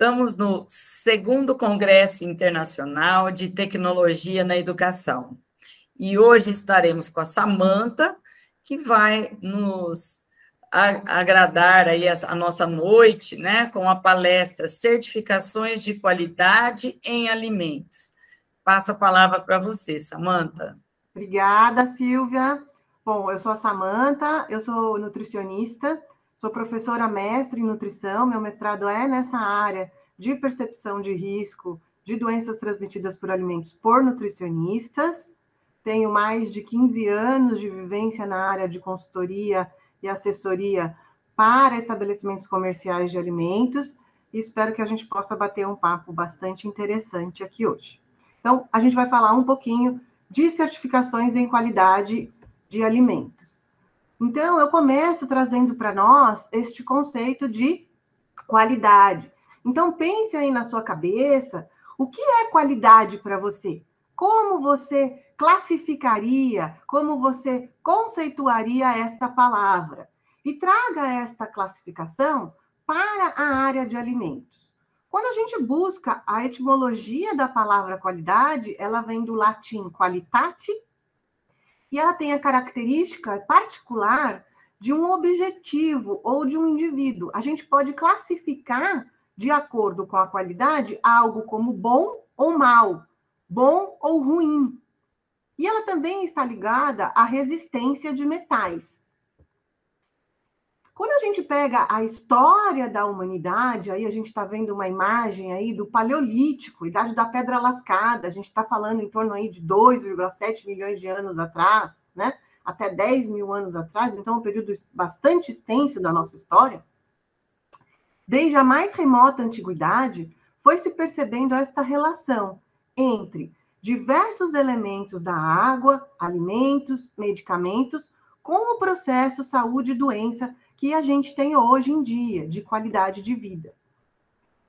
Estamos no segundo Congresso Internacional de Tecnologia na Educação. E hoje estaremos com a Samantha, que vai nos agradar aí a nossa noite, né, com a palestra Certificações de Qualidade em Alimentos. Passo a palavra para você, Samantha. Obrigada, Silvia. Bom, eu sou a Samantha, eu sou nutricionista, sou professora mestre em nutrição, meu mestrado é nessa área de percepção de risco de doenças transmitidas por alimentos por nutricionistas. Tenho mais de 15 anos de vivência na área de consultoria e assessoria para estabelecimentos comerciais de alimentos e espero que a gente possa bater um papo bastante interessante aqui hoje. Então, a gente vai falar um pouquinho de certificações em qualidade de alimentos. Então, eu começo trazendo para nós este conceito de qualidade. Então, pense aí na sua cabeça, o que é qualidade para você? Como você classificaria, como você conceituaria esta palavra? E traga esta classificação para a área de alimentos. Quando a gente busca a etimologia da palavra qualidade, ela vem do latim qualitate, e ela tem a característica particular de um objetivo ou de um indivíduo. A gente pode classificar, de acordo com a qualidade, algo como bom ou mal, bom ou ruim. E ela também está ligada à resistência de metais. Quando a gente pega a história da humanidade, aí a gente está vendo uma imagem aí do Paleolítico, Idade da Pedra Lascada, a gente está falando em torno aí de 2,7 milhões de anos atrás, né? Até 10 mil anos atrás, então é um período bastante extenso da nossa história. Desde a mais remota antiguidade, foi se percebendo esta relação entre diversos elementos da água, alimentos, medicamentos, com o processo saúde e doença que a gente tem hoje em dia, de qualidade de vida.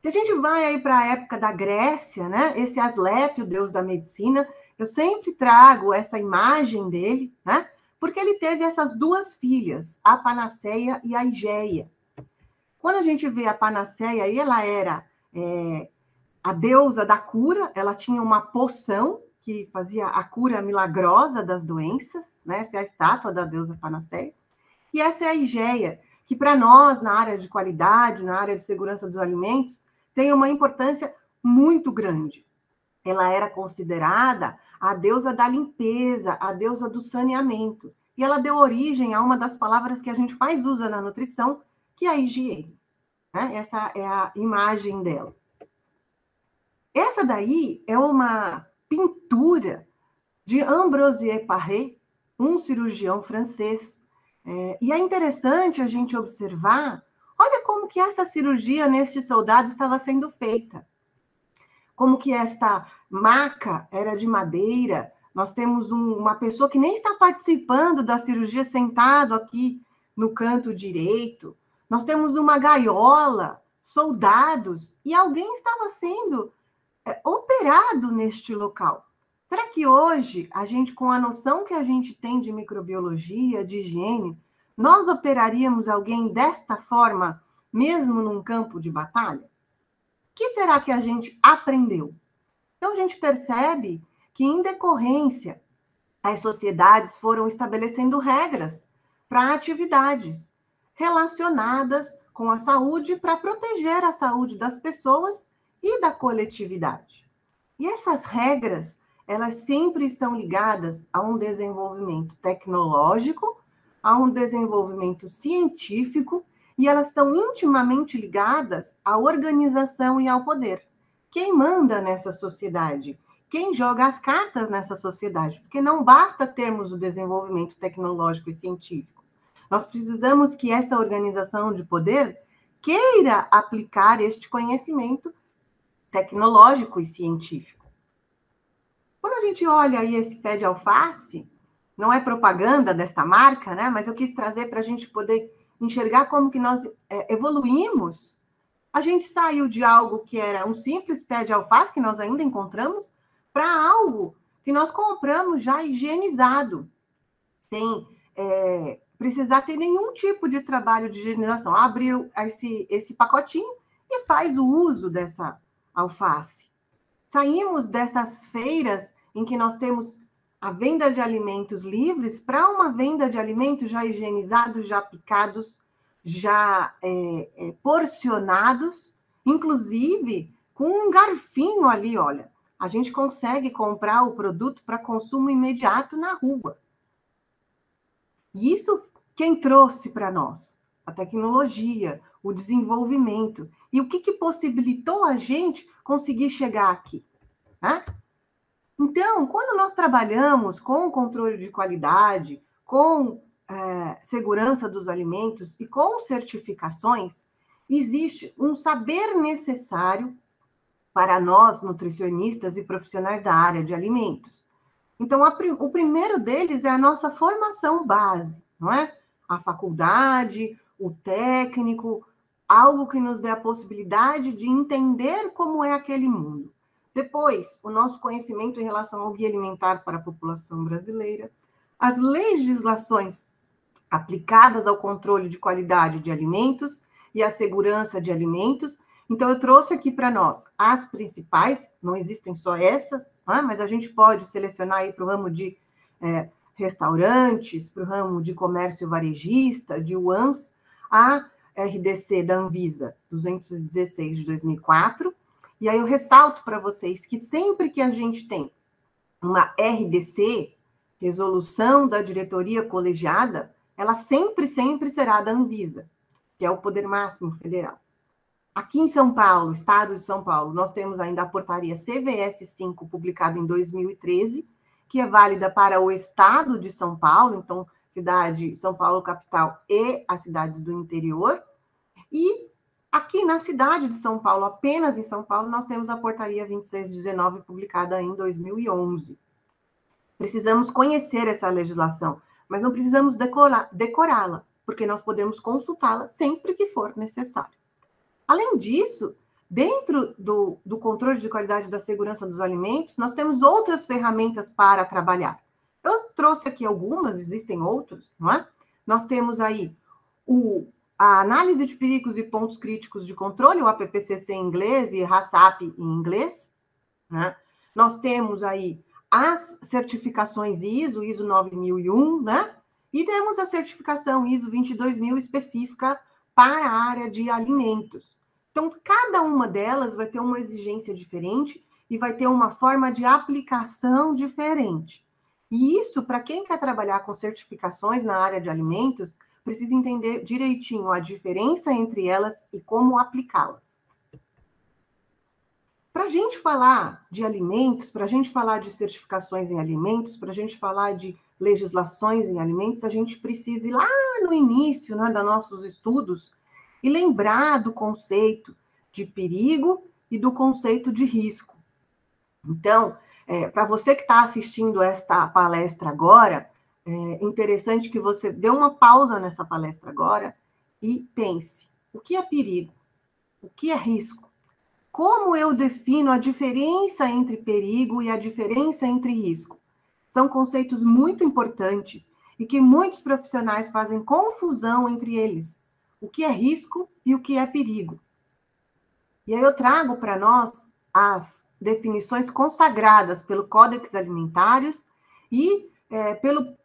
Se a gente vai aí para a época da Grécia, né? Esse Asclépio, o deus da medicina, eu sempre trago essa imagem dele, né? Porque ele teve essas duas filhas, a Panaceia e a Higeia. Quando a gente vê a Panaceia, aí ela era a deusa da cura, ela tinha uma poção que fazia a cura milagrosa das doenças, né? Essa é a estátua da deusa Panaceia. E essa é a Higeia, que para nós, na área de qualidade, na área de segurança dos alimentos, tem uma importância muito grande. Ela era considerada a deusa da limpeza, a deusa do saneamento. E ela deu origem a uma das palavras que a gente mais usa na nutrição, que é a higiene. Né? Essa é a imagem dela. Essa daí é uma pintura de Ambroise Paré, um cirurgião francês. E é interessante a gente observar, olha como que essa cirurgia neste soldado estava sendo feita. Como que esta maca era de madeira, nós temos uma pessoa que nem está participando da cirurgia sentado aqui no canto direito, nós temos uma gaiola, soldados, e alguém estava sendo operado neste local. Será que hoje, a gente, com a noção que a gente tem de microbiologia, de higiene, nós operaríamos alguém desta forma, mesmo num campo de batalha? O que será que a gente aprendeu? Então, a gente percebe que, em decorrência, as sociedades foram estabelecendo regras para atividades relacionadas com a saúde, para proteger a saúde das pessoas e da coletividade. E essas regras, elas sempre estão ligadas a um desenvolvimento tecnológico, a um desenvolvimento científico, e elas estão intimamente ligadas à organização e ao poder. Quem manda nessa sociedade? Quem joga as cartas nessa sociedade? Porque não basta termos o desenvolvimento tecnológico e científico. Nós precisamos que essa organização de poder queira aplicar este conhecimento tecnológico e científico. Quando a gente olha aí esse pé de alface, não é propaganda desta marca, né? Mas eu quis trazer para a gente poder enxergar como que nós evoluímos. A gente saiu de algo que era um simples pé de alface, que nós ainda encontramos, para algo que nós compramos já higienizado, sem precisar ter nenhum tipo de trabalho de higienização. Abriu esse pacotinho e faz o uso dessa alface. Saímos dessas feiras em que nós temos a venda de alimentos livres para uma venda de alimentos já higienizados, já picados, já porcionados, inclusive com um garfinho ali, olha. A gente consegue comprar o produto para consumo imediato na rua. E isso quem trouxe para nós? A tecnologia, o desenvolvimento. E o que possibilitou a gente conseguir chegar aqui? Né? Então, quando nós trabalhamos com controle de qualidade, com segurança dos alimentos e com certificações, existe um saber necessário para nós, nutricionistas e profissionais da área de alimentos. Então, o primeiro deles é a nossa formação base, não é? A faculdade, o técnico, algo que nos dê a possibilidade de entender como é aquele mundo. Depois, o nosso conhecimento em relação ao guia alimentar para a população brasileira, as legislações aplicadas ao controle de qualidade de alimentos e à segurança de alimentos. Então, eu trouxe aqui para nós as principais, não existem só essas, né? Mas a gente pode selecionar aí para o ramo de restaurantes, para o ramo de comércio varejista, de UANS, a RDC da Anvisa 216 de 2004. E aí eu ressalto para vocês que sempre que a gente tem uma RDC, resolução da diretoria colegiada, ela sempre será da Anvisa, que é o poder máximo federal. Aqui em São Paulo, estado de São Paulo, nós temos ainda a portaria CVS 5, publicada em 2013, que é válida para o estado de São Paulo, então, cidade São Paulo capital e as cidades do interior. E aqui na cidade de São Paulo, apenas em São Paulo, nós temos a portaria 2619, publicada em 2011. Precisamos conhecer essa legislação, mas não precisamos decorá-la, porque nós podemos consultá-la sempre que for necessário. Além disso, dentro do controle de qualidade da segurança dos alimentos, nós temos outras ferramentas para trabalhar. Eu trouxe aqui algumas, existem outras, não é? Nós temos aí a análise de perigos e pontos críticos de controle, o APPCC em inglês e HACCP em inglês, né? Nós temos aí as certificações ISO 9001, né? E temos a certificação ISO 22000 específica para a área de alimentos. Então, cada uma delas vai ter uma exigência diferente e vai ter uma forma de aplicação diferente. E isso, para quem quer trabalhar com certificações na área de alimentos, precisa entender direitinho a diferença entre elas e como aplicá-las. Para a gente falar de alimentos, para a gente falar de certificações em alimentos, para a gente falar de legislações em alimentos, a gente precisa ir lá no início, né, dos nossos estudos e lembrar do conceito de perigo e do conceito de risco. Então, para você que está assistindo esta palestra agora, é interessante que você dê uma pausa nessa palestra agora e pense, o que é perigo? O que é risco? Como eu defino a diferença entre perigo e a diferença entre risco? São conceitos muito importantes e que muitos profissionais fazem confusão entre eles. O que é risco e o que é perigo. E aí eu trago para nós as definições consagradas pelo Códex Alimentários e pelo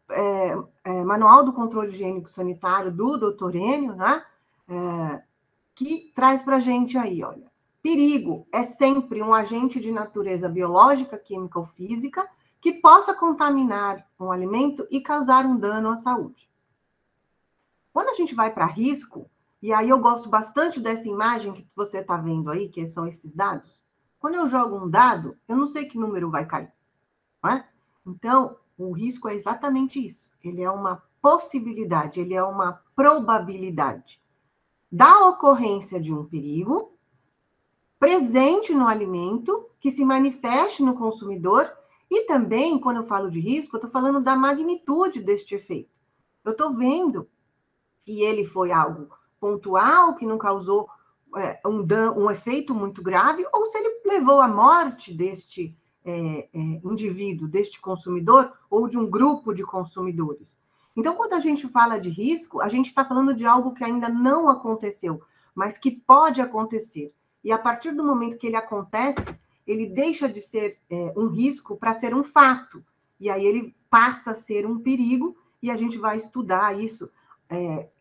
Manual do Controle Higiênico Sanitário do Dr. Enio, né? Que traz para a gente aí, olha. Perigo é sempre um agente de natureza biológica, química ou física que possa contaminar um alimento e causar um dano à saúde. Quando a gente vai para risco, e aí eu gosto bastante dessa imagem que você está vendo aí, que são esses dados. Quando eu jogo um dado, eu não sei que número vai cair, não é? Então, o risco é exatamente isso. Ele é uma possibilidade, ele é uma probabilidade da ocorrência de um perigo presente no alimento, que se manifeste no consumidor, e também, quando eu falo de risco, eu estou falando da magnitude deste efeito. Eu estou vendo se ele foi algo pontual, que não causou um efeito muito grave, ou se ele levou à morte deste indivíduo, deste consumidor, ou de um grupo de consumidores. Então, quando a gente fala de risco, a gente está falando de algo que ainda não aconteceu, mas que pode acontecer. E a partir do momento que ele acontece, ele deixa de ser um risco para ser um fato. E aí ele passa a ser um perigo, e a gente vai estudar isso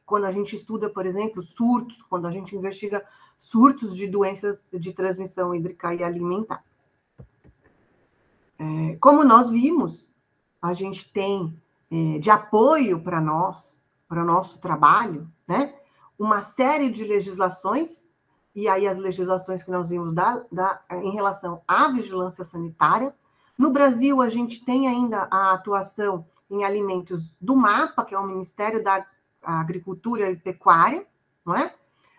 quando a gente estuda, por exemplo, surtos, quando a gente investiga surtos de doenças de transmissão hídrica e alimentar. Como nós vimos, a gente tem de apoio para nós, para o nosso trabalho, né, uma série de legislações, e aí as legislações que nós vimos em relação à vigilância sanitária. No Brasil, a gente tem ainda a atuação em alimentos do MAPA, que é o Ministério da Agricultura e Pecuária, não é?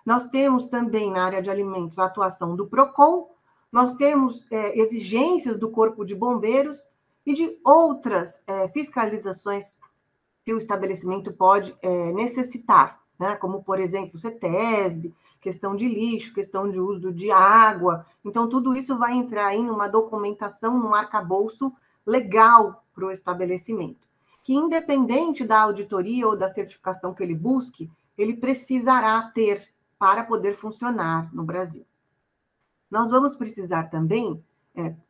Nós temos também, na área de alimentos, a atuação do PROCON, nós temos exigências do Corpo de Bombeiros e de outras fiscalizações que o estabelecimento pode necessitar, né? Como, por exemplo, CETESB, questão de lixo, questão de uso de água. Então, tudo isso vai entrar aí numa documentação, num arcabouço legal para o estabelecimento, que independente da auditoria ou da certificação que ele busque, ele precisará ter para poder funcionar no Brasil. Nós vamos precisar também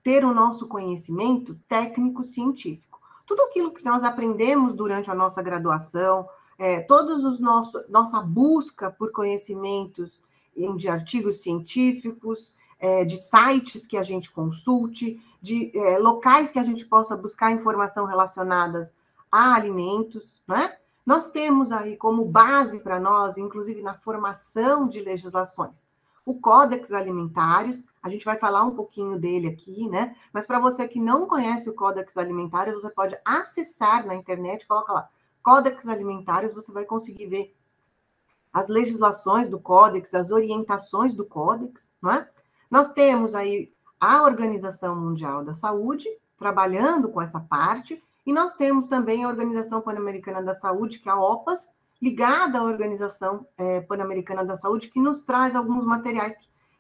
ter o nosso conhecimento técnico-científico. Tudo aquilo que nós aprendemos durante a nossa graduação, nossa busca por conhecimentos de artigos científicos, de sites que a gente consulte, de locais que a gente possa buscar informação relacionadas a alimentos, né? Nós temos aí como base para nós, inclusive na formação de legislações, o Códex Alimentários. A gente vai falar um pouquinho dele aqui, né? Mas para você que não conhece o Códex Alimentários, você pode acessar na internet, coloca lá, Códex Alimentários, você vai conseguir ver as legislações do Códex, as orientações do Códex, não é? Nós temos aí a Organização Mundial da Saúde, trabalhando com essa parte, e nós temos também a Organização Pan-Americana da Saúde, que é a OPAS, ligada à Organização Pan-Americana da Saúde, que nos traz alguns materiais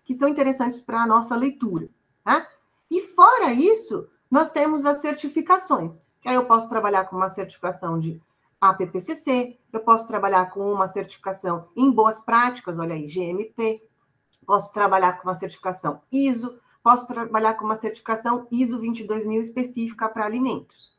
que são interessantes para a nossa leitura, tá? E fora isso, nós temos as certificações, que aí eu posso trabalhar com uma certificação de APPCC, eu posso trabalhar com uma certificação em boas práticas, olha aí, GMP, posso trabalhar com uma certificação ISO, posso trabalhar com uma certificação ISO 22000 específica para alimentos.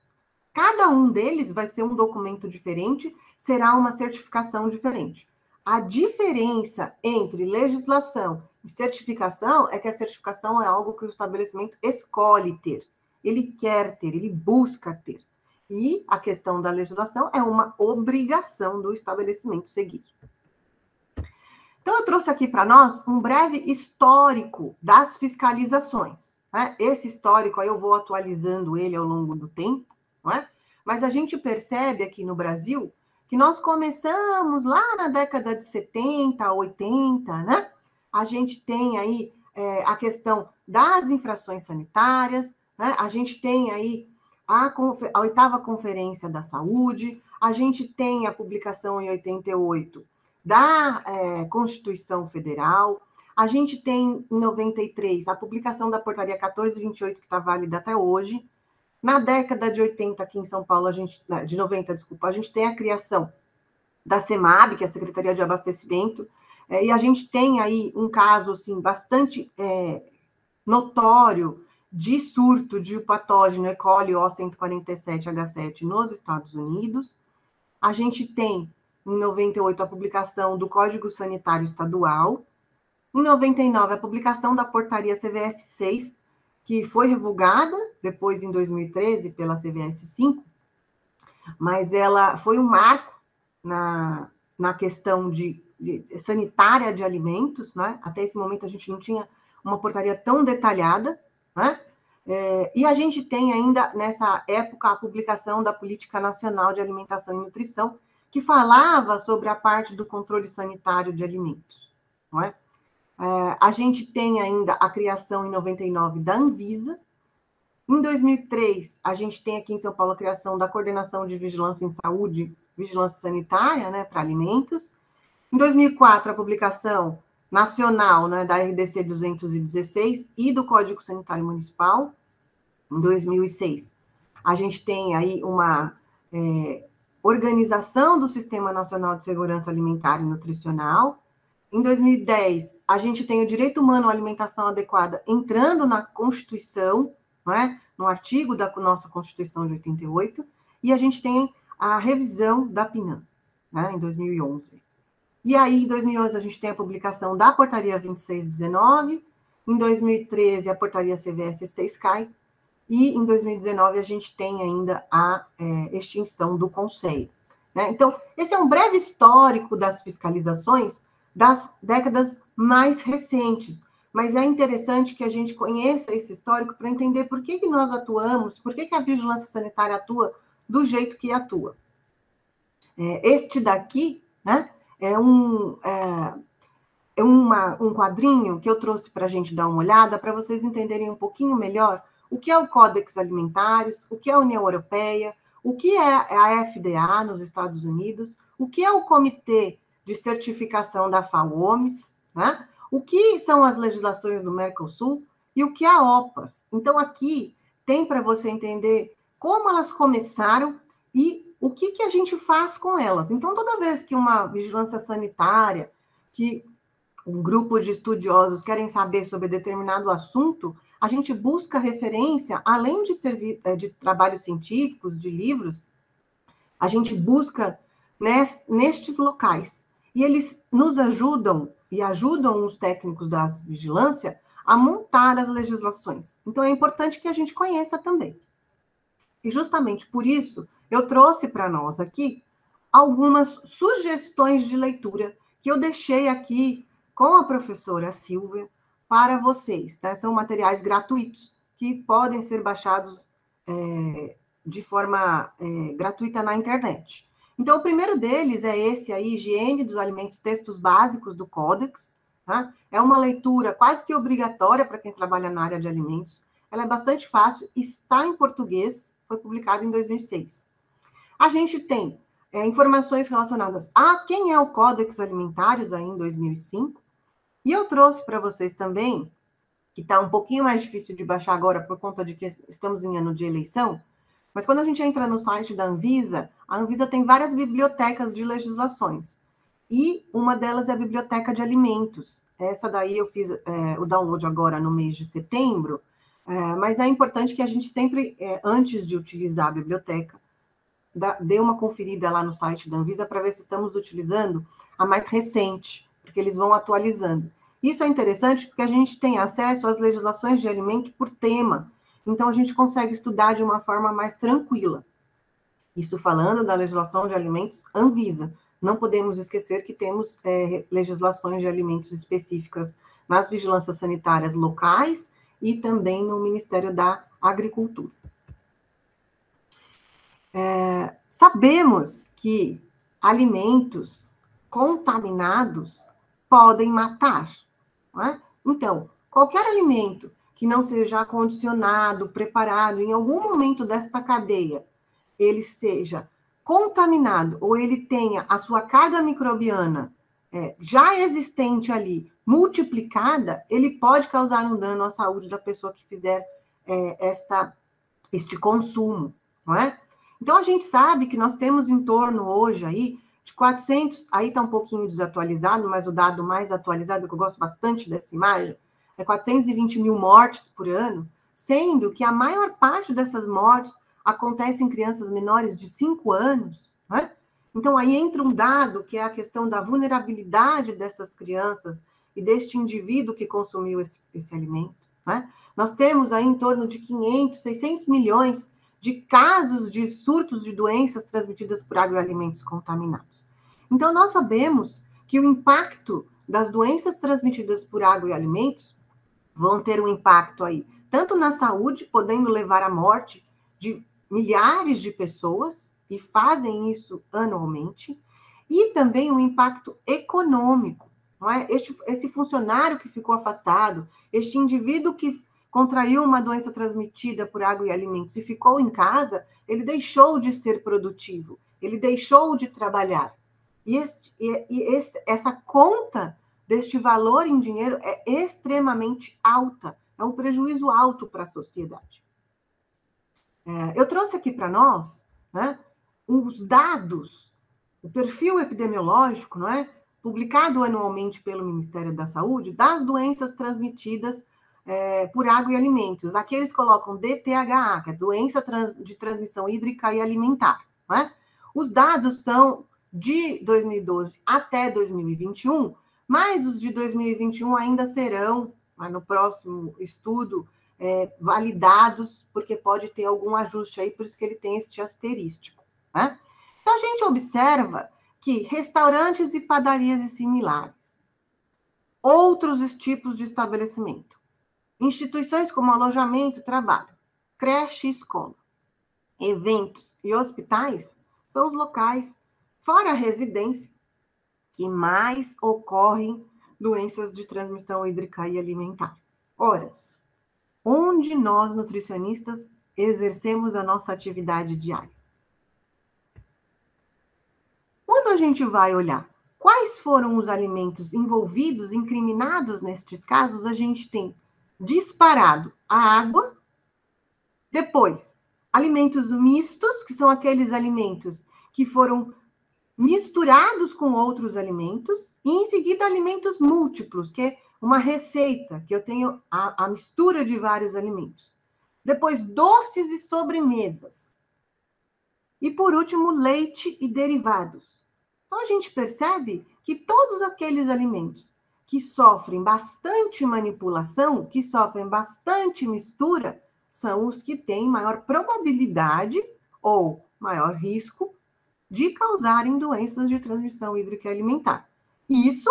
Cada um deles vai ser um documento diferente, será uma certificação diferente. A diferença entre legislação e certificação é que a certificação é algo que o estabelecimento escolhe ter, ele quer ter, ele busca ter. E a questão da legislação é uma obrigação do estabelecimento seguir. Então, eu trouxe aqui para nós um breve histórico das fiscalizações, né? Esse histórico, aí eu vou atualizando ele ao longo do tempo, não é? Mas a gente percebe aqui no Brasil que nós começamos lá na década de 70, 80, né? A gente tem aí a questão das infrações sanitárias, né? A gente tem aí a 8ª Conferência da Saúde, a gente tem a publicação em 88 da Constituição Federal, a gente tem em 93 a publicação da Portaria 1428, que está válida até hoje. Na década de 80, aqui em São Paulo, de 90, desculpa, a gente tem a criação da CEMAB, que é a Secretaria de Abastecimento, e a gente tem aí um caso assim, bastante notório de surto de patógeno E. coli O147H7 nos Estados Unidos. A gente tem, em 98, a publicação do Código Sanitário Estadual. Em 99, a publicação da Portaria CVS 6, que foi revogada depois, em 2013, pela CVS 5, mas ela foi um marco na questão de sanitária de alimentos, né? Até esse momento a gente não tinha uma portaria tão detalhada, né? E a gente tem ainda, nessa época, a publicação da Política Nacional de Alimentação e Nutrição, que falava sobre a parte do controle sanitário de alimentos, não é? A gente tem ainda a criação, em 99, da Anvisa. Em 2003, a gente tem aqui em São Paulo a criação da Coordenação de Vigilância em Saúde, Vigilância Sanitária, né, para alimentos. Em 2004, a publicação nacional, né, da RDC 216 e do Código Sanitário Municipal. Em 2006, a gente tem aí uma organização do Sistema Nacional de Segurança Alimentar e Nutricional. Em 2010, a gente tem o direito humano à alimentação adequada entrando na Constituição, não é? No artigo da nossa Constituição de 88, e a gente tem a revisão da PNAM, né, em 2011. E aí, em 2011, a gente tem a publicação da Portaria 2619, em 2013, a Portaria CVS 6 cai, e em 2019, a gente tem ainda a extinção do Conselho. Né? Então, esse é um breve histórico das fiscalizações das décadas mais recentes, mas é interessante que a gente conheça esse histórico para entender por que nós atuamos, por que a vigilância sanitária atua do jeito que atua. Este daqui, né, é um quadrinho que eu trouxe para a gente dar uma olhada, para vocês entenderem um pouquinho melhor o que é o Códex Alimentários, o que é a União Europeia, o que é a FDA nos Estados Unidos, o que é o Comitê de Certificação da FAO-OMS, né? O que são as legislações do Mercosul e o que é a OPAS. Então, aqui tem para você entender como elas começaram e o que a gente faz com elas. Então, toda vez que uma vigilância sanitária, que um grupo de estudiosos querem saber sobre determinado assunto, a gente busca referência, além de servir de trabalhos científicos, de livros, a gente busca nestes locais. E eles nos ajudam e ajudam os técnicos da vigilância a montar as legislações. Então, é importante que a gente conheça também. E justamente por isso, eu trouxe para nós aqui algumas sugestões de leitura que eu deixei aqui com a professora Silvia para vocês. Tá? São materiais gratuitos que podem ser baixados de forma gratuita na internet. Então, o primeiro deles é esse aí, Higiene dos Alimentos, Textos Básicos do Códex. Tá? É uma leitura quase que obrigatória para quem trabalha na área de alimentos. Ela é bastante fácil, está em português, foi publicado em 2006. A gente tem informações relacionadas a quem é o Códex Alimentários, aí em 2005. E eu trouxe para vocês também, que está um pouquinho mais difícil de baixar agora por conta de que estamos em ano de eleição, mas quando a gente entra no site da Anvisa, a Anvisa tem várias bibliotecas de legislações. E uma delas é a Biblioteca de Alimentos. Essa daí eu fiz o download agora no mês de setembro, mas é importante que a gente sempre, antes de utilizar a biblioteca, dê uma conferida lá no site da Anvisa para ver se estamos utilizando a mais recente, porque eles vão atualizando. Isso é interessante porque a gente tem acesso às legislações de alimento por tema, então a gente consegue estudar de uma forma mais tranquila. Isso falando da legislação de alimentos Anvisa. Não podemos esquecer que temos legislações de alimentos específicas nas vigilâncias sanitárias locais e também no Ministério da Agricultura. Sabemos que alimentos contaminados podem matar. Não é? Então, qualquer alimento que não seja acondicionado, preparado, em algum momento desta cadeia, ele seja contaminado ou ele tenha a sua carga microbiana já existente ali, multiplicada, ele pode causar um dano à saúde da pessoa que fizer este consumo, não é? Então, a gente sabe que nós temos em torno hoje aí de 400, aí está um pouquinho desatualizado, mas o dado mais atualizado, que eu gosto bastante dessa imagem, é 420 mil mortes por ano, sendo que a maior parte dessas mortes acontece em crianças menores de 5 anos. Né? Então, aí entra um dado que é a questão da vulnerabilidade dessas crianças e deste indivíduo que consumiu esse alimento. Né? Nós temos aí em torno de 500, 600 milhões de casos de surtos de doenças transmitidas por água e alimentos contaminados. Então, nós sabemos que o impacto das doenças transmitidas por água e alimentos vão ter um impacto aí, tanto na saúde, podendo levar à morte de milhares de pessoas, e fazem isso anualmente, e também um impacto econômico. Não é? Esse funcionário que ficou afastado, este indivíduo que contraiu uma doença transmitida por água e alimentos e ficou em casa, ele deixou de ser produtivo, ele deixou de trabalhar. E essa conta deste valor em dinheiro é extremamente alta, é um prejuízo alto para a sociedade. Eu trouxe aqui para nós, né, os dados, o perfil epidemiológico, não é, publicado anualmente pelo Ministério da Saúde, das doenças transmitidas por água e alimentos. Aqui eles colocam DTHA, que é doença de transmissão hídrica e alimentar. Né? Os dados são de 2012 até 2021, mas os de 2021 ainda serão, no próximo estudo, validados, porque pode ter algum ajuste aí, por isso que ele tem esse asterístico. Né? Então, a gente observa que restaurantes e padarias e similares, outros tipos de estabelecimento, instituições como alojamento, trabalho, creche e escola, eventos e hospitais são os locais, fora a residência, que mais ocorrem doenças de transmissão hídrica e alimentar. Ora, onde nós, nutricionistas, exercemos a nossa atividade diária? Quando a gente vai olhar quais foram os alimentos envolvidos, incriminados nestes casos, a gente tem disparado a água, depois alimentos mistos, que são aqueles alimentos que foram misturados com outros alimentos, e em seguida alimentos múltiplos, que é uma receita, que eu tenho a mistura de vários alimentos. Depois, doces e sobremesas. E, por último, leite e derivados. Então, a gente percebe que todos aqueles alimentos que sofrem bastante manipulação, que sofrem bastante mistura, são os que têm maior probabilidade ou maior risco de causarem doenças de transmissão hídrica e alimentar. E isso,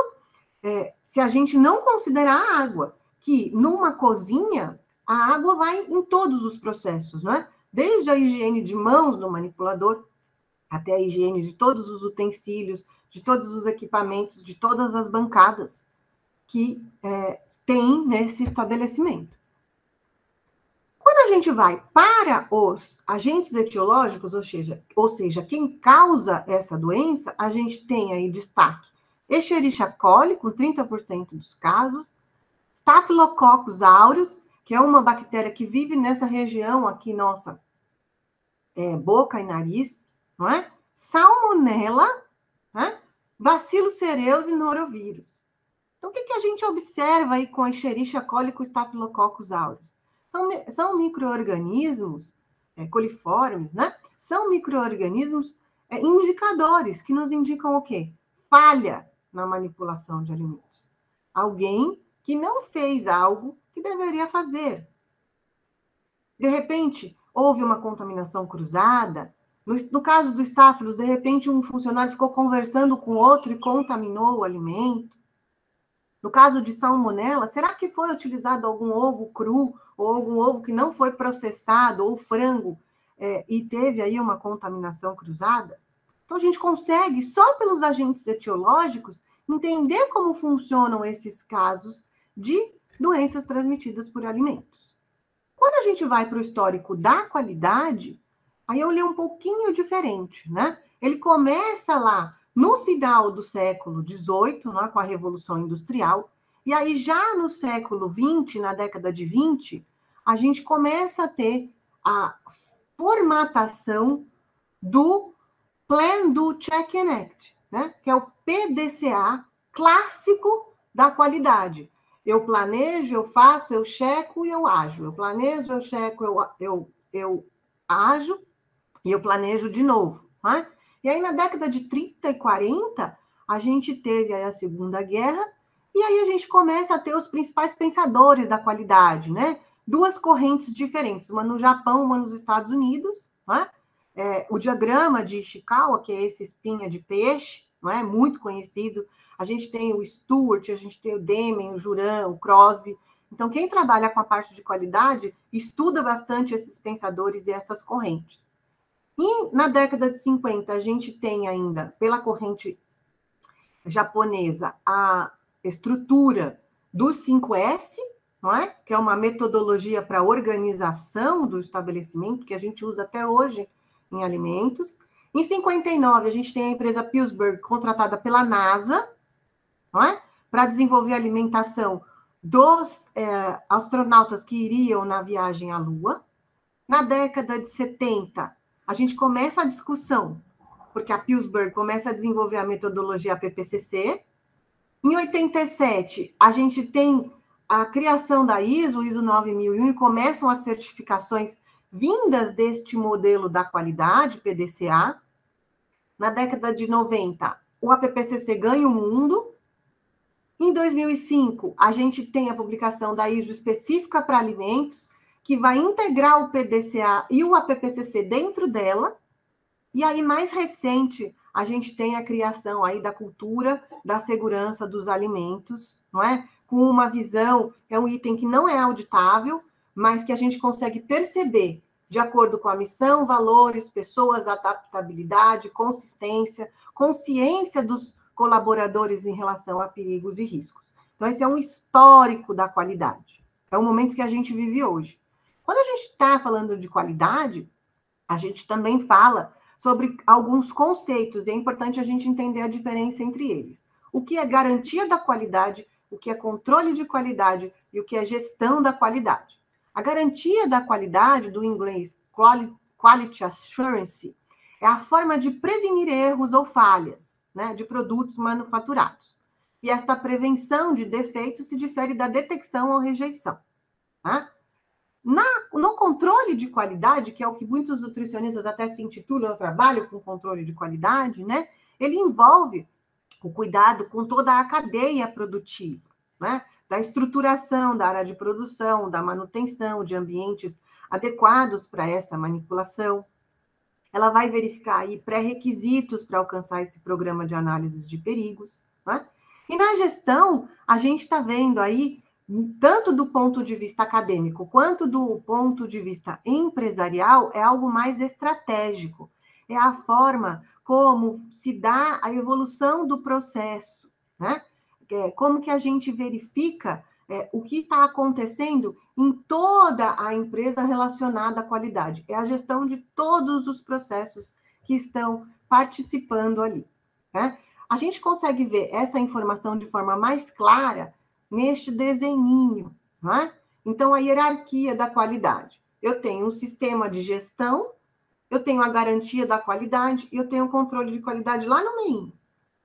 se a gente não considerar a água, que numa cozinha, a água vai em todos os processos, não é? Desde a higiene de mãos do manipulador, até a higiene de todos os utensílios, de todos os equipamentos, de todas as bancadas que tem nesse estabelecimento. Quando a gente vai para os agentes etiológicos, ou seja, quem causa essa doença, a gente tem aí destaque Escherichia coli, com 30% dos casos, Staphylococcus aureus, que é uma bactéria que vive nessa região aqui, nossa boca e nariz, não é? Salmonella, né? Bacillus cereus e norovírus. Então, o que a gente observa aí com a Escherichia coli e com Staphylococcus aureus? São micro-organismos coliformes, né? São micro-organismos indicadores, que nos indicam o quê? Falha na manipulação de alimentos. Alguém que não fez algo que deveria fazer. De repente, houve uma contaminação cruzada. No caso do Staphylos, de repente, um funcionário ficou conversando com outro e contaminou o alimento. No caso de salmonela, será que foi utilizado algum ovo cru ou algum ovo que não foi processado, ou frango, e teve aí uma contaminação cruzada? Então, a gente consegue, só pelos agentes etiológicos, entender como funcionam esses casos de doenças transmitidas por alimentos. Quando a gente vai para o histórico da qualidade, aí eu li um pouquinho diferente, né? Ele começa lá no final do século XVIII, né, com a Revolução Industrial, e aí já no século XX, na década de 20, a gente começa a ter a formatação do Plan do Check and Act, né? Que é o PDCA clássico da qualidade. Eu planejo, eu faço, eu checo e eu ajo. Eu planejo, eu checo, eu ajo e eu planejo de novo. Né? E aí, na década de 30 e 40, a gente teve aí a Segunda Guerra, e aí a gente começa a ter os principais pensadores da qualidade, né? Duas correntes diferentes, uma no Japão, uma nos Estados Unidos, né? O diagrama de Ishikawa, que é esse espinha de peixe, não é? Muito conhecido. A gente tem o Stewart, a gente tem o Demen, o Juran, o Crosby. Então, quem trabalha com a parte de qualidade estuda bastante esses pensadores e essas correntes. E na década de 50, a gente tem ainda, pela corrente japonesa, a estrutura do 5S, não é? Que é uma metodologia para a organização do estabelecimento, que a gente usa até hoje em alimentos. Em 59, a gente tem a empresa Pillsbury, contratada pela NASA, não é? Para desenvolver a alimentação dos astronautas que iriam na viagem à Lua. Na década de 70, a gente começa a discussão, porque a Pillsbury começa a desenvolver a metodologia PPCC, Em 87, a gente tem a criação da ISO 9001, e começam as certificações vindas deste modelo da qualidade, PDCA. Na década de 90, o APPCC ganha o mundo. Em 2005, a gente tem a publicação da ISO específica para alimentos, que vai integrar o PDCA e o APPCC dentro dela. E aí, mais recente, a gente tem a criação aí da cultura da segurança dos alimentos, não é? Com uma visão, é um item que não é auditável, mas que a gente consegue perceber de acordo com a missão, valores, pessoas, adaptabilidade, consistência, consciência dos colaboradores em relação a perigos e riscos. Então, esse é um histórico da qualidade. É o momento que a gente vive hoje. Quando a gente está falando de qualidade, a gente também fala sobre alguns conceitos, e é importante a gente entender a diferença entre eles. O que é garantia da qualidade, o que é controle de qualidade e o que é gestão da qualidade. A garantia da qualidade, do inglês Quality Assurance, é a forma de prevenir erros ou falhas, né, de produtos manufaturados. E esta prevenção de defeitos se difere da detecção ou rejeição. Tá? No controle de qualidade, que é o que muitos nutricionistas até se intitulam, eu trabalho com controle de qualidade, né? Ele envolve o cuidado com toda a cadeia produtiva, né? Da estruturação da área de produção, da manutenção de ambientes adequados para essa manipulação. Ela vai verificar aí pré-requisitos para alcançar esse programa de análise de perigos, né? E na gestão, a gente está vendo aí, tanto do ponto de vista acadêmico quanto do ponto de vista empresarial, é algo mais estratégico. É a forma como se dá a evolução do processo, né? Como que a gente verifica o que está acontecendo em toda a empresa relacionada à qualidade. É a gestão de todos os processos que estão participando ali, né? A gente consegue ver essa informação de forma mais clara neste desenhinho, né? Então, a hierarquia da qualidade. Eu tenho um sistema de gestão, eu tenho a garantia da qualidade e eu tenho o controle de qualidade lá no meio.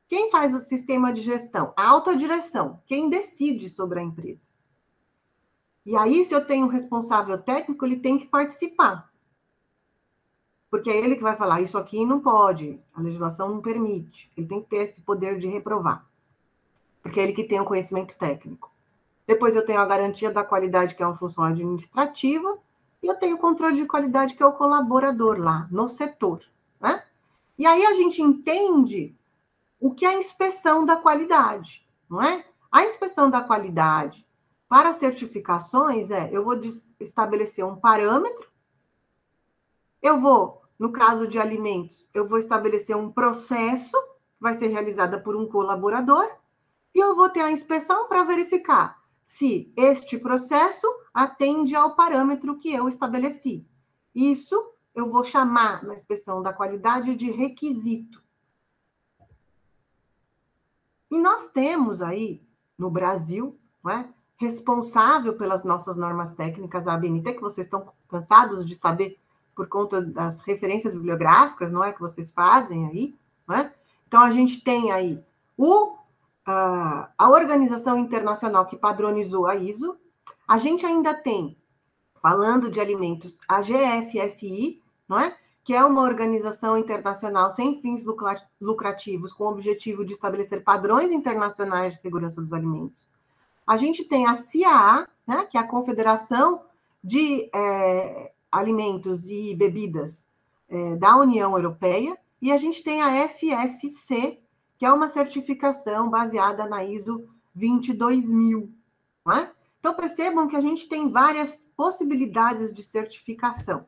Quem faz o sistema de gestão? A alta direção, quem decide sobre a empresa. E aí, se eu tenho um responsável técnico, ele tem que participar. Porque é ele que vai falar, isso aqui não pode, a legislação não permite. Ele tem que ter esse poder de reprovar. Porque é ele que tem o conhecimento técnico. Depois eu tenho a garantia da qualidade, que é uma função administrativa, e eu tenho o controle de qualidade, que é o colaborador lá, no setor, né? E aí a gente entende o que é a inspeção da qualidade, não é? A inspeção da qualidade para certificações eu vou estabelecer um parâmetro, eu vou, no caso de alimentos, eu vou estabelecer um processo, vai ser realizada por um colaborador, e eu vou ter a inspeção para verificar se este processo atende ao parâmetro que eu estabeleci. Isso eu vou chamar na inspeção da qualidade de requisito. E nós temos aí, no Brasil, não é, responsável pelas nossas normas técnicas, a ABNT, que vocês estão cansados de saber por conta das referências bibliográficas, não é, que vocês fazem aí, não é? Então, a gente tem aí a organização internacional que padronizou a ISO, a gente ainda tem, falando de alimentos, a GFSI, não é? Que é uma organização internacional sem fins lucrativos, com o objetivo de estabelecer padrões internacionais de segurança dos alimentos. A gente tem a CIAA, né, que é a Confederação de Alimentos e Bebidas da União Europeia, e a gente tem a FSC, que é uma certificação baseada na ISO 22000. Não é? Então, percebam que a gente tem várias possibilidades de certificação.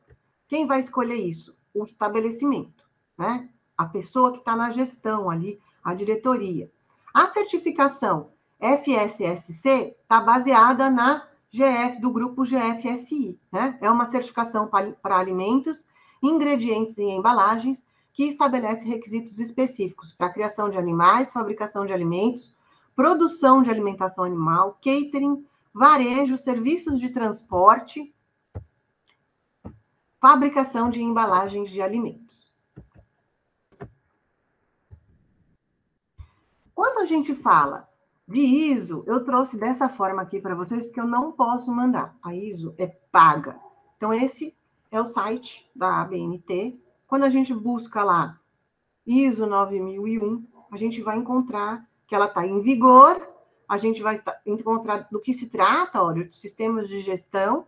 Quem vai escolher isso? O estabelecimento, né? A pessoa que está na gestão ali, a diretoria. A certificação FSSC está baseada na GF, do grupo GFSI, né? É uma certificação para alimentos, ingredientes e embalagens, que estabelece requisitos específicos para a criação de animais, fabricação de alimentos, produção de alimentação animal, catering, varejo, serviços de transporte, fabricação de embalagens de alimentos. Quando a gente fala de ISO, eu trouxe dessa forma aqui para vocês, porque eu não posso mandar. A ISO é paga. Então, esse é o site da ABNT. Quando a gente busca lá ISO 9001, a gente vai encontrar que ela está em vigor, a gente vai encontrar do que se trata, olha, de sistemas de gestão,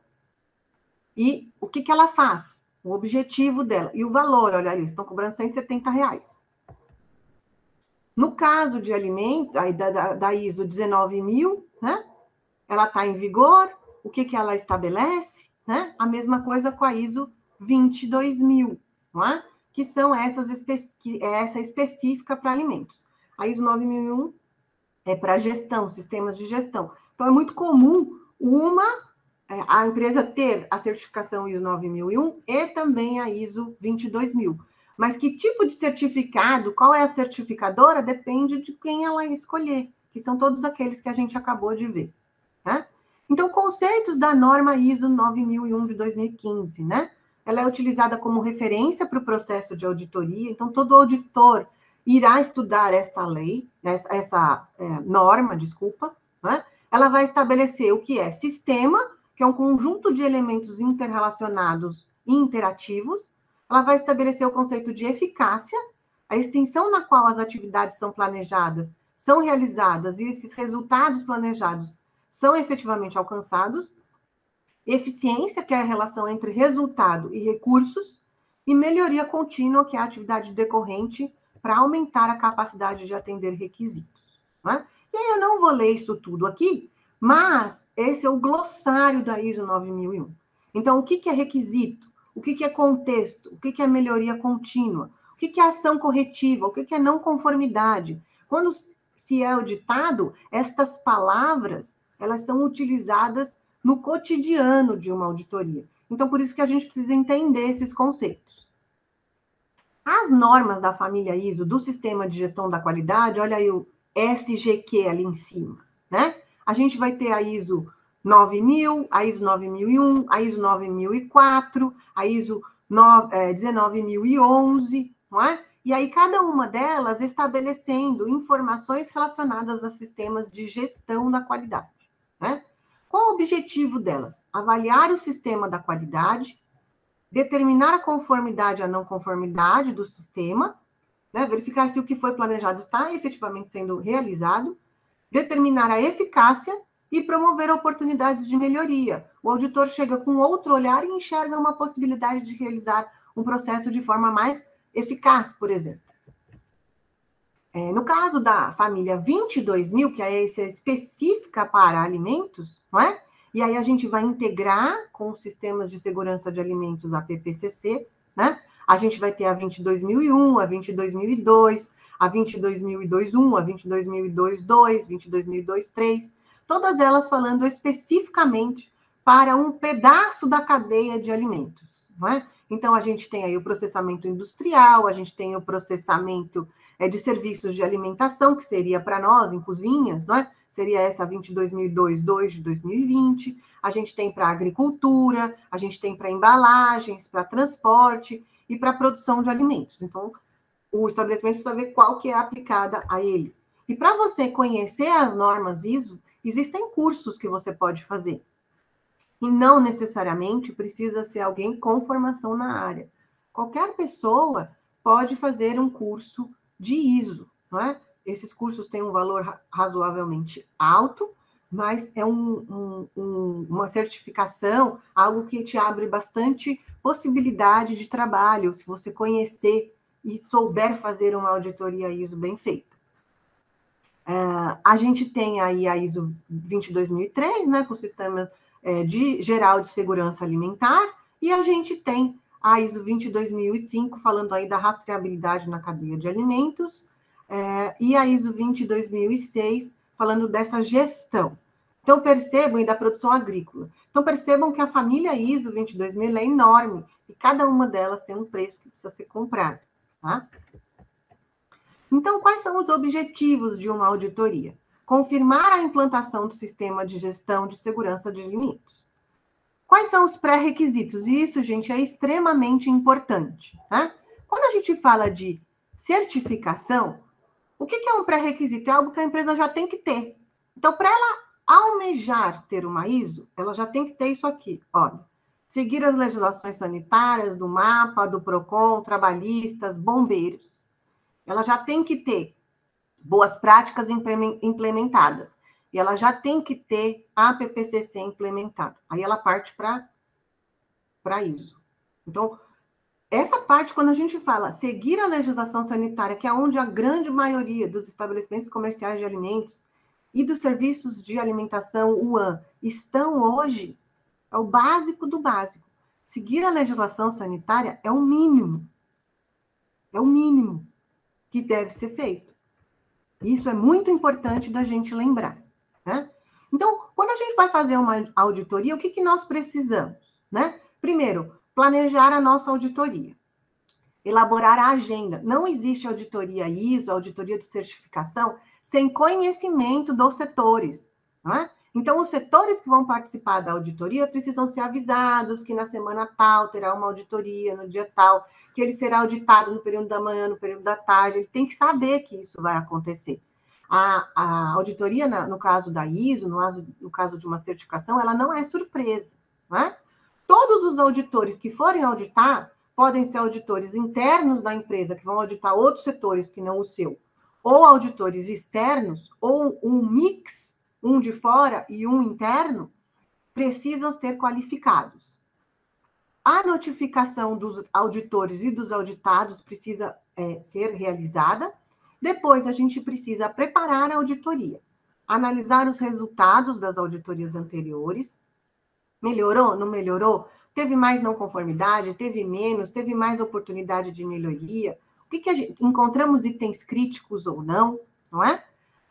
e o que ela faz, o objetivo dela, e o valor, olha ali, estão cobrando R$170. No caso de alimento, aí da ISO 19.000, né? Ela está em vigor, o que ela estabelece, né? A mesma coisa com a ISO 22.000, não é? Que são essa específica para alimentos. A ISO 9001 é para gestão, sistemas de gestão. Então, é muito comum a empresa ter a certificação ISO 9001 e também a ISO 22.000. Mas que tipo de certificado, qual é a certificadora, depende de quem ela escolher, que são todos aqueles que a gente acabou de ver, né? Então, conceitos da norma ISO 9001 de 2015, né? Ela é utilizada como referência para o processo de auditoria, então todo auditor irá estudar esta lei, essa norma, desculpa, né? Ela vai estabelecer o que é sistema, que é um conjunto de elementos interrelacionados e interativos. Ela vai estabelecer o conceito de eficácia, a extensão na qual as atividades são planejadas, são realizadas e esses resultados planejados são efetivamente alcançados. Eficiência, que é a relação entre resultado e recursos. E melhoria contínua, que é a atividade decorrente para aumentar a capacidade de atender requisitos, né? E aí eu não vou ler isso tudo aqui, mas esse é o glossário da ISO 9001. Então, o que é requisito? O que é contexto? O que é melhoria contínua? O que é ação corretiva? O que é não conformidade? Quando se é auditado, estas palavras, elas são utilizadas no cotidiano de uma auditoria. Então, por isso que a gente precisa entender esses conceitos. As normas da família ISO, do Sistema de Gestão da Qualidade, olha aí o SGQ ali em cima, né? A gente vai ter a ISO 9000, a ISO 9001, a ISO 9004, a ISO 19011, não é? E aí cada uma delas estabelecendo informações relacionadas a sistemas de gestão da qualidade, né? Qual o objetivo delas? Avaliar o sistema da qualidade, determinar a conformidade e a não conformidade do sistema, né? Verificar se o que foi planejado está efetivamente sendo realizado, determinar a eficácia e promover oportunidades de melhoria. O auditor chega com outro olhar e enxerga uma possibilidade de realizar um processo de forma mais eficaz, por exemplo. No caso da família 22.000, que é essa específica para alimentos, não é? E aí a gente vai integrar com os sistemas de segurança de alimentos, a PPCC, né? A gente vai ter a 22.001, a 22.002, a 22.002.1, a 22.002.2, 22.002.3, todas elas falando especificamente para um pedaço da cadeia de alimentos, não é? Então, a gente tem aí o processamento industrial, a gente tem o processamento de serviços de alimentação, que seria para nós, em cozinhas, não é? Seria essa 22.002.2 de 2020, a gente tem para agricultura, a gente tem para embalagens, para transporte e para produção de alimentos. Então, o estabelecimento precisa ver qual que é aplicada a ele. E para você conhecer as normas ISO, existem cursos que você pode fazer. E não necessariamente precisa ser alguém com formação na área. Qualquer pessoa pode fazer um curso de ISO, não é? Esses cursos têm um valor razoavelmente alto, mas é uma certificação, algo que te abre bastante possibilidade de trabalho, se você conhecer e souber fazer uma auditoria ISO bem feita. A gente tem aí a ISO 22003, né, com o sistema geral de segurança alimentar, e a gente tem a ISO 22005, falando aí da rastreabilidade na cadeia de alimentos, e a ISO 22006, falando dessa gestão. Então, percebam, e da produção agrícola. Então, percebam que a família ISO 22000 é enorme, e cada uma delas tem um preço que precisa ser comprado, tá? Então, quais são os objetivos de uma auditoria? Confirmar a implantação do sistema de gestão de segurança de alimentos. Quais são os pré-requisitos? Isso, gente, é extremamente importante, tá? Quando a gente fala de certificação, o que é um pré-requisito? É algo que a empresa já tem que ter. Então, para ela almejar ter uma ISO, ela já tem que ter isso aqui, olha. Seguir as legislações sanitárias do MAPA, do PROCON, trabalhistas, bombeiros. Ela já tem que ter boas práticas implementadas. E ela já tem que ter a PPCC implementada. Aí ela parte para ISO. Então, essa parte, quando a gente fala seguir a legislação sanitária, que é onde a grande maioria dos estabelecimentos comerciais de alimentos e dos serviços de alimentação UAM estão hoje, é o básico do básico. Seguir a legislação sanitária é o mínimo. É o mínimo que deve ser feito. Isso é muito importante da gente lembrar, né? Então, quando a gente vai fazer uma auditoria, o que nós precisamos, né? Primeiro, planejar a nossa auditoria. Elaborar a agenda. Não existe auditoria ISO, auditoria de certificação, sem conhecimento dos setores, não é? Então, os setores que vão participar da auditoria precisam ser avisados que na semana tal terá uma auditoria, no dia tal, que ele será auditado no período da manhã, no período da tarde, ele tem que saber que isso vai acontecer. A auditoria, no caso da ISO, no caso de uma certificação, ela não é surpresa, não é? Todos os auditores que forem auditar, podem ser auditores internos da empresa, que vão auditar outros setores que não o seu, ou auditores externos, ou um mix, um de fora e um interno, precisam ser qualificados. A notificação dos auditores e dos auditados precisa ser realizada. Depois, a gente precisa preparar a auditoria, analisar os resultados das auditorias anteriores. Melhorou? Não melhorou? Teve mais não conformidade? Teve menos? Teve mais oportunidade de melhoria? O que a gente encontramos itens críticos ou não? Não é?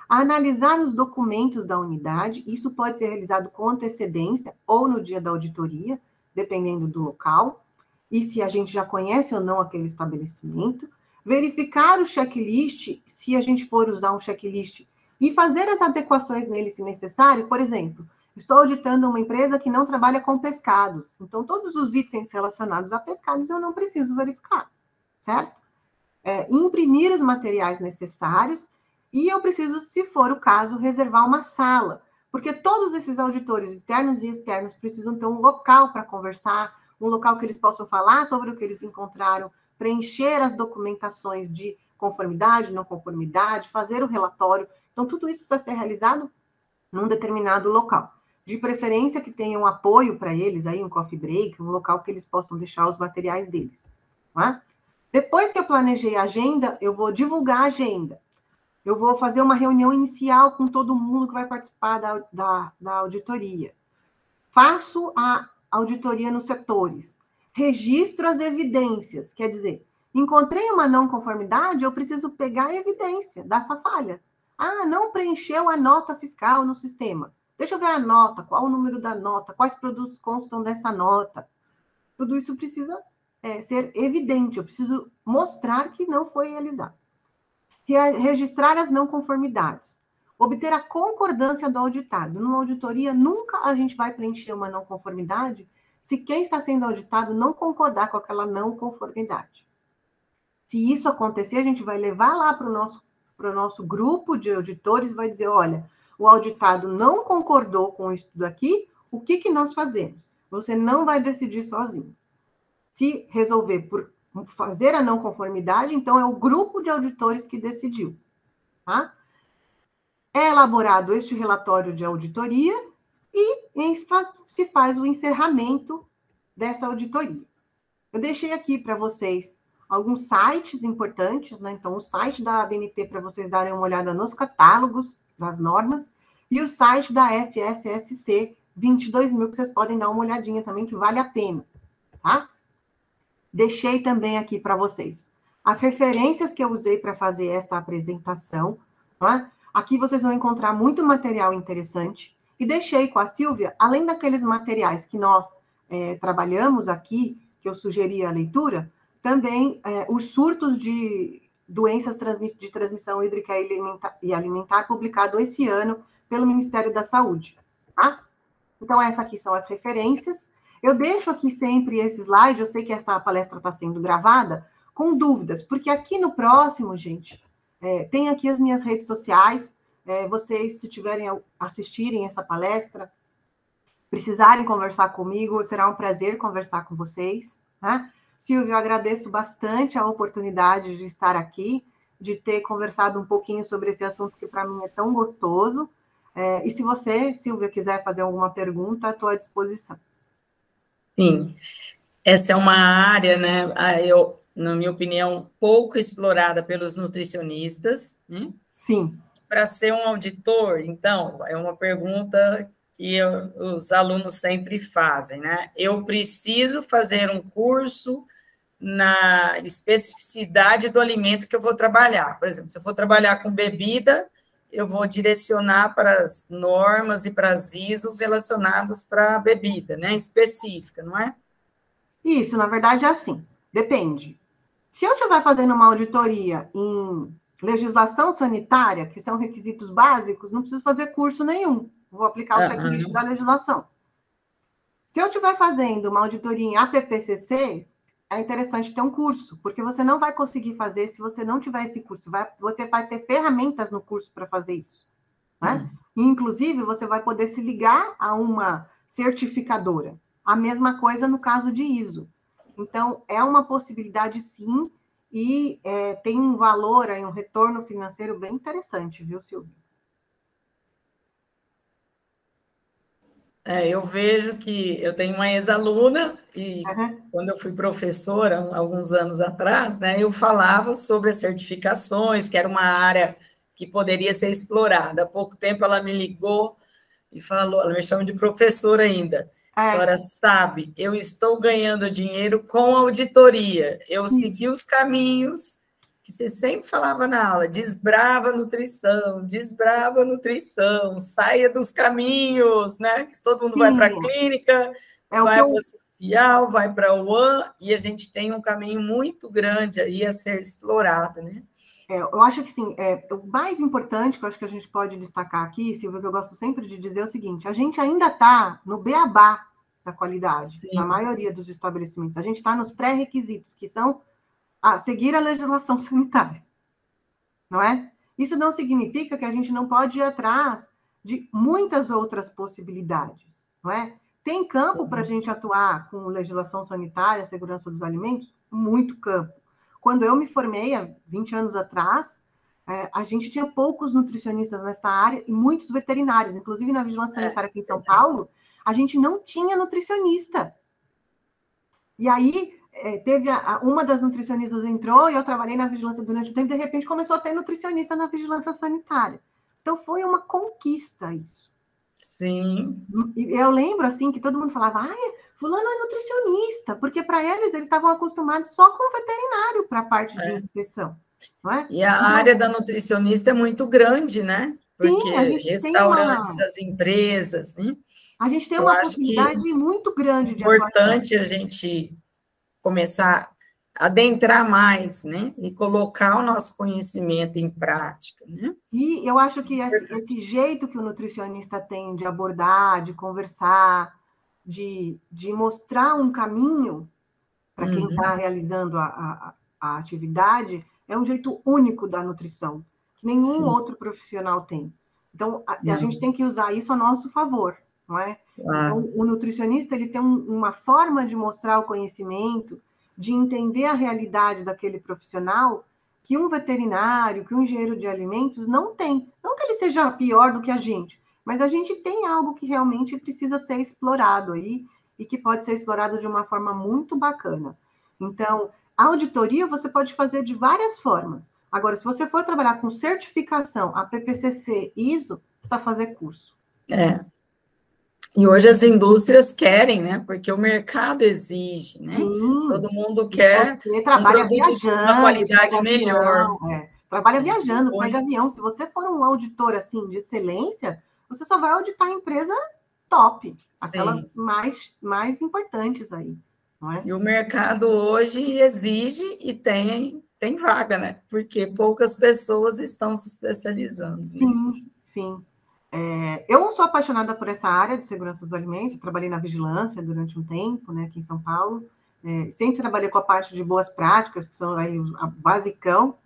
Analisar os documentos da unidade. Isso pode ser realizado com antecedência ou no dia da auditoria, dependendo do local, e se a gente já conhece ou não aquele estabelecimento. Verificar o checklist, se a gente for usar um checklist, e fazer as adequações nele, se necessário. Por exemplo, estou auditando uma empresa que não trabalha com pescados, então todos os itens relacionados a pescados eu não preciso verificar, certo? Imprimir os materiais necessários, e eu preciso, se for o caso, reservar uma sala, porque todos esses auditores internos e externos precisam ter um local para conversar, um local que eles possam falar sobre o que eles encontraram, preencher as documentações de conformidade, não conformidade, fazer o relatório. Então, tudo isso precisa ser realizado num determinado local. De preferência que tenha um apoio para eles, aí, um coffee break, um local que eles possam deixar os materiais deles. Não é? Depois que eu planejei a agenda, eu vou divulgar a agenda. Eu vou fazer uma reunião inicial com todo mundo que vai participar da auditoria. Faço a auditoria nos setores. Registro as evidências. Quer dizer, encontrei uma não conformidade, eu preciso pegar a evidência dessa falha. Ah, não preencheu a nota fiscal no sistema. Deixa eu ver a nota, qual o número da nota, quais produtos constam dessa nota. Tudo isso precisa ser evidente, eu preciso mostrar que não foi realizado. Registrar as não conformidades. Obter a concordância do auditado. Numa auditoria, nunca a gente vai preencher uma não conformidade se quem está sendo auditado não concordar com aquela não conformidade. Se isso acontecer, a gente vai levar lá para o nosso grupo de auditores e vai dizer, olha, o auditado não concordou com isso tudo aqui, o que nós fazemos? Você não vai decidir sozinho. Se resolver por fazer a não conformidade, então é o grupo de auditores que decidiu. Tá? É elaborado este relatório de auditoria e se faz o encerramento dessa auditoria. Eu deixei aqui para vocês alguns sites importantes, né? Então, o site da ABNT para vocês darem uma olhada nos catálogos das normas e o site da FSSC 22.000, que vocês podem dar uma olhadinha também, que vale a pena, tá? Deixei também aqui para vocês as referências que eu usei para fazer esta apresentação, tá? Aqui vocês vão encontrar muito material interessante. E deixei com a Silvia, além daqueles materiais que nós trabalhamos aqui, que eu sugeri a leitura, também os surtos de doenças de transmissão hídrica e alimentar, publicado esse ano pelo Ministério da Saúde. Tá? Então, essas aqui são as referências. Eu deixo aqui sempre esse slide, eu sei que essa palestra está sendo gravada, com dúvidas, porque aqui no próximo, gente, tem aqui as minhas redes sociais, vocês, se tiverem assistirem essa palestra, precisarem conversar comigo, será um prazer conversar com vocês, né? Silvio, eu agradeço bastante a oportunidade de estar aqui, de ter conversado um pouquinho sobre esse assunto que para mim é tão gostoso. E se você, Silvia, quiser fazer alguma pergunta, estou à disposição. Sim, essa é uma área, né, na minha opinião, pouco explorada pelos nutricionistas, né? Sim. Para ser um auditor, então, é uma pergunta que os alunos sempre fazem, né? Eu preciso fazer um curso na especificidade do alimento que eu vou trabalhar. Por exemplo, se eu for trabalhar com bebida, eu vou direcionar para as normas e para as ISOs relacionados para a bebida, né? Específica, não é? Isso, na verdade, é assim. Depende. Se eu estiver fazendo uma auditoria em legislação sanitária, que são requisitos básicos, não preciso fazer curso nenhum. Vou aplicar o checklist da legislação. Se eu estiver fazendo uma auditoria em APPCC, é interessante ter um curso, porque você não vai conseguir fazer se você não tiver esse curso. Você vai ter ferramentas no curso para fazer isso, né? E, inclusive, você vai poder se ligar a uma certificadora. A mesma coisa no caso de ISO. Então, é uma possibilidade, sim, e tem um valor, aí, um retorno financeiro bem interessante, viu, Silvia? Eu vejo que eu tenho uma ex-aluna e quando eu fui professora, alguns anos atrás, né, eu falava sobre as certificações, que era uma área que poderia ser explorada. Há pouco tempo ela me ligou e falou, ela me chama de professora ainda, a senhora sabe, eu estou ganhando dinheiro com auditoria, eu segui os caminhos que você sempre falava na aula, desbrava a nutrição, saia dos caminhos, né? Todo mundo vai para a clínica, vai para a social, vai para o UAN, e a gente tem um caminho muito grande aí a ser explorado, né? Eu acho que sim, o mais importante que eu acho que a gente pode destacar aqui, Silvia, que eu gosto sempre de dizer é o seguinte, a gente ainda está no beabá da qualidade, sim, na maioria dos estabelecimentos. A gente está nos pré-requisitos, que são seguir a legislação sanitária, não é? Isso não significa que a gente não pode ir atrás de muitas outras possibilidades, não é? Tem campo para a gente atuar com legislação sanitária, segurança dos alimentos? Muito campo. Quando eu me formei, há 20 anos atrás, a gente tinha poucos nutricionistas nessa área e muitos veterinários. Inclusive, na Vigilância Sanitária aqui em São Paulo, a gente não tinha nutricionista. E aí, teve uma das nutricionistas entrou e eu trabalhei na vigilância durante o tempo, de repente começou a ter nutricionista na vigilância sanitária. Então, foi uma conquista isso. Sim. E eu lembro, assim, que todo mundo falava, fulano é nutricionista, porque para eles estavam acostumados só com o veterinário para a parte de inspeção. Não é? E a área da nutricionista é muito grande, né? Porque sim, a gente restaurantes, as empresas, né? A gente tem uma possibilidade muito grande de atuação. É importante a gente começar a adentrar mais, né? E colocar o nosso conhecimento em prática, né? E eu acho que esse jeito que o nutricionista tem de abordar, de conversar, de mostrar um caminho para quem está realizando a atividade, é um jeito único da nutrição, que nenhum outro profissional tem. Então, a gente tem que usar isso a nosso favor, não é? Então, o nutricionista ele tem uma forma de mostrar o conhecimento, de entender a realidade daquele profissional que um veterinário, que um engenheiro de alimentos não tem. Não que ele seja pior do que a gente, mas a gente tem algo que realmente precisa ser explorado aí e que pode ser explorado de uma forma muito bacana. Então, a auditoria você pode fazer de várias formas. Agora, se você for trabalhar com certificação, a PPCC, ISO, precisa fazer curso. E hoje as indústrias querem, né? Porque o mercado exige, né? Sim, todo mundo quer você trabalha viajando, uma qualidade melhor. Trabalha viajando, pega avião. Se você for um auditor assim de excelência, você só vai auditar a empresa top, aquelas mais importantes aí. Não é? E o mercado hoje exige e tem vaga, né? Porque poucas pessoas estão se especializando. Sim, né? Sim. Eu sou apaixonada por essa área de segurança dos alimentos, trabalhei na vigilância durante um tempo, né, aqui em São Paulo. Sempre trabalhei com a parte de boas práticas, que são aí o basicão.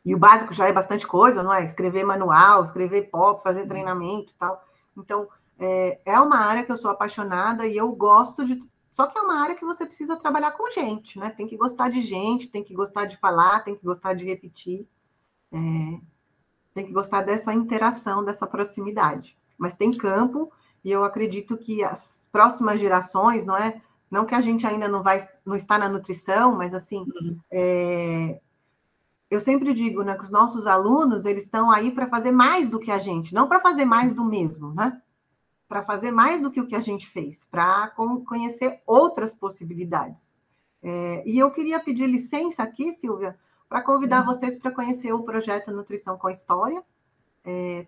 E o básico já é bastante coisa, não é? Escrever manual, escrever pop, fazer treinamento e tal. Então, é uma área que eu sou apaixonada e eu gosto de... Só que é uma área que você precisa trabalhar com gente, né? Tem que gostar de gente, tem que gostar de falar, tem que gostar de repetir, tem que gostar dessa interação, dessa proximidade. Mas tem campo, e eu acredito que as próximas gerações, não é? Não que a gente ainda não está na nutrição, mas assim, eu sempre digo, né, que os nossos alunos, eles estão aí para fazer mais do que a gente, não para fazer mais do mesmo, né? Para fazer mais do que o que a gente fez, para conhecer outras possibilidades. E eu queria pedir licença aqui, Silvia, para convidar vocês para conhecer o projeto Nutrição com História.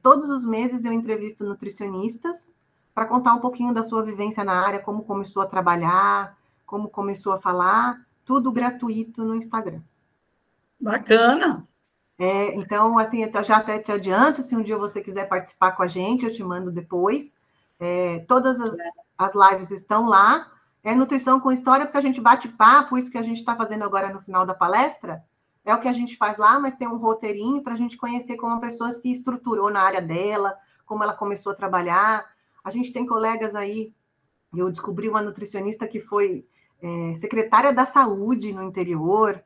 Todos os meses eu entrevisto nutricionistas para contar um pouquinho da sua vivência na área, como começou a trabalhar, como começou a falar, tudo gratuito no Instagram. Bacana! Então, assim, eu já até te adianto, se um dia você quiser participar com a gente, eu te mando depois. Todas as lives estão lá. É Nutrição com História, porque a gente bate papo, isso que a gente está fazendo agora no final da palestra, é o que a gente faz lá, mas tem um roteirinho para a gente conhecer como a pessoa se estruturou na área dela, como ela começou a trabalhar. A gente tem colegas aí, eu descobri uma nutricionista que foi secretária da saúde no interior.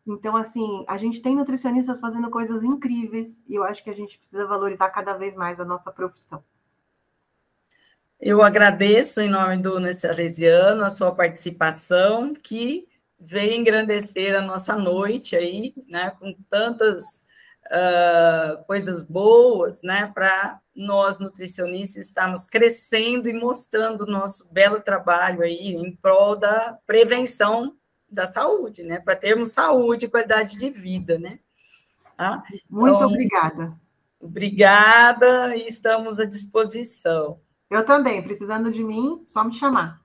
Então, assim, a gente tem nutricionistas fazendo coisas incríveis e eu acho que a gente precisa valorizar cada vez mais a nossa profissão. Eu agradeço, em nome do Salesiano, a sua participação, que veio engrandecer a nossa noite aí, né, com tantas coisas boas, né, para nós, nutricionistas, estarmos crescendo e mostrando o nosso belo trabalho aí em prol da prevenção da saúde, né, para termos saúde e qualidade de vida, né. Tá? Muito obrigada. Obrigada e estamos à disposição. Eu também, precisando de mim, só me chamar.